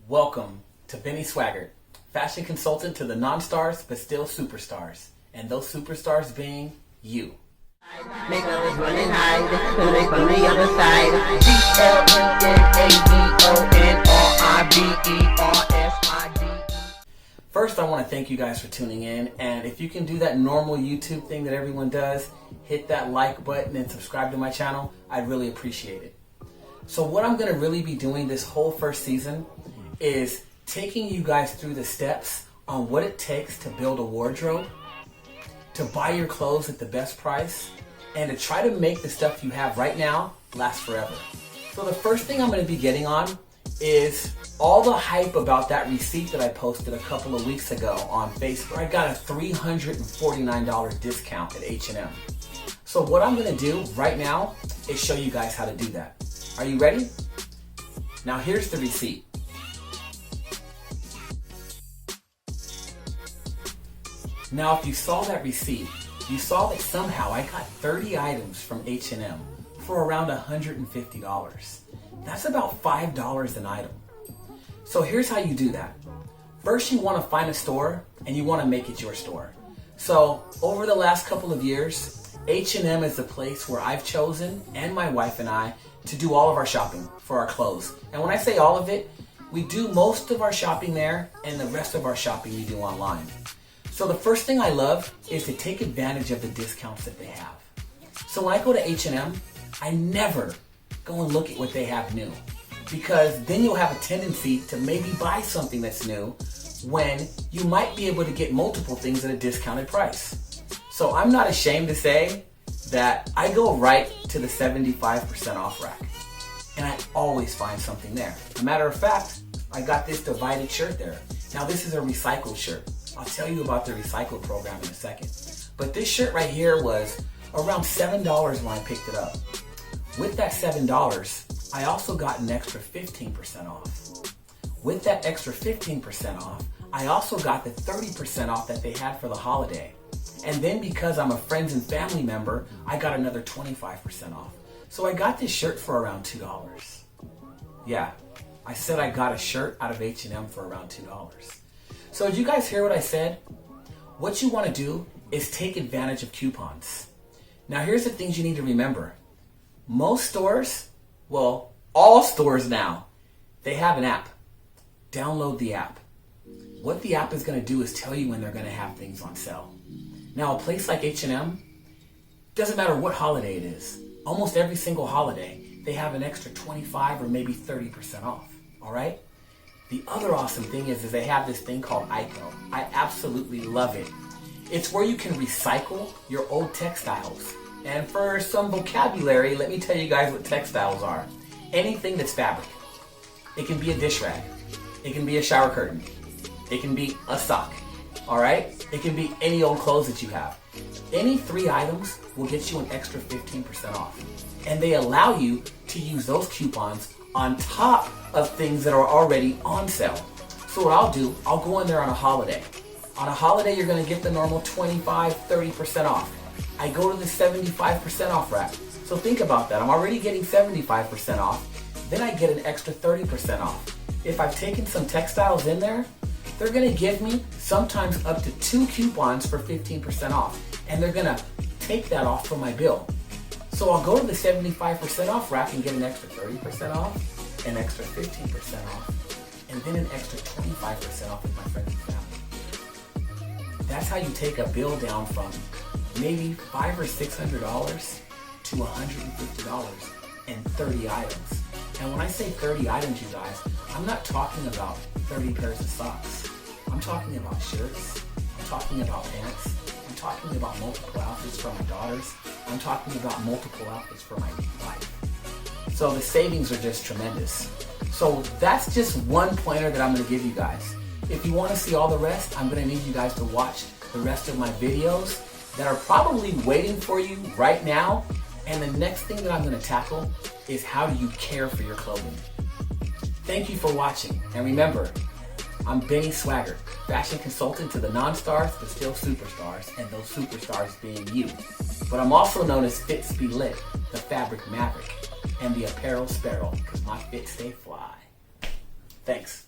Welcome to Benni Swaggert, fashion consultant to the non-stars but still superstars, and those superstars being you. Make others run and hide, so they from the other side. GLNNADONRIBERSID. First, I want to thank you guys for tuning in, and if you can do that normal YouTube thing that everyone does, hit that like button and subscribe to my channel, I'd really appreciate it. So what I'm going to really be doing this whole first season is taking you guys through the steps on what it takes to build a wardrobe, to buy your clothes at the best price, and to try to make the stuff you have right now last forever. So the first thing I'm going to be getting on is all the hype about that receipt that I posted a couple of weeks ago on Facebook. I got a $349 discount at H&M. So what I'm going to do right now is show you guys how to do that. Are you ready? Now here's the receipt. Now if you saw that receipt, you saw that somehow I got 30 items from H&M for around $150. That's about $5 an item. So here's how you do that. First, you want to find a store and you want to make it your store. So over the last couple of years, H&M is the place where I've chosen, and my wife and I, to do all of our shopping for our clothes. And when I say all of it, we do most of our shopping there, and the rest of our shopping we do online. So the first thing I love is to take advantage of the discounts that they have. So when I go to H&M, I never go and look at what they have new, because then you'll have a tendency to maybe buy something that's new when you might be able to get multiple things at a discounted price. So I'm not ashamed to say that I go right to the 75% off rack, and I always find something there. As a matter of fact, I got this divided shirt there. Now this is a recycled shirt. I'll tell you about the recycle program in a second. But this shirt right here was around $7 when I picked it up. With that $7, I also got an extra 15% off. With that extra 15% off, I also got the 30% off that they had for the holiday. And then because I'm a friends and family member, I got another 25% off. So I got this shirt for around $2. Yeah, I said I got a shirt out of H&M for around $2. So did you guys hear what I said? What you want to do is take advantage of coupons. Now here's the things you need to remember. Most stores, well, all stores now, they have an app. Download the app. What the app is going to do is tell you when they're going to have things on sale. Now a place like H&M, doesn't matter what holiday it is, almost every single holiday, they have an extra 25 or maybe 30% off, all right? The other awesome thing is they have this thing called ICO. I absolutely love it. It's where you can recycle your old textiles. And for some vocabulary, let me tell you guys what textiles are. Anything that's fabric. It can be a dish rag. It can be a shower curtain. It can be a sock. All right? It can be any old clothes that you have. Any 3 items will get you an extra 15% off. And they allow you to use those coupons on top of things that are already on sale. So what I'll do, I'll go in there on a holiday. On a holiday, you're going to get the normal 25, 30% off. I go to the 75% off rack. So think about that. I'm already getting 75% off. Then I get an extra 30% off. If I've taken some textiles in there, they're going to give me sometimes up to 2 coupons for 15% off. And they're going to take that off from my bill. So I'll go to the 75% off rack and get an extra 30% off, an extra 15% off, and then an extra 25% off with my friends and family. That's how you take a bill down from maybe $500 or $600 to $150 and 30 items. And when I say 30 items, you guys, I'm not talking about 30 pairs of socks. I'm talking about shirts. I'm talking about pants. I'm talking about multiple outfits for my daughters. I'm talking about multiple outfits for my wife. So the savings are just tremendous. So that's just one pointer that I'm going to give you guys. If you want to see all the rest, I'm going to need you guys to watch the rest of my videos that are probably waiting for you right now. And the next thing that I'm going to tackle is how do you care for your clothing. Thank you for watching. And remember, I'm Benni Swaggert, fashion consultant to the non-stars but still superstars, and those superstars being you. But I'm also known as Fits Be Lit, the fabric maverick, and the apparel sparrow, because my fits stay fly. Thanks.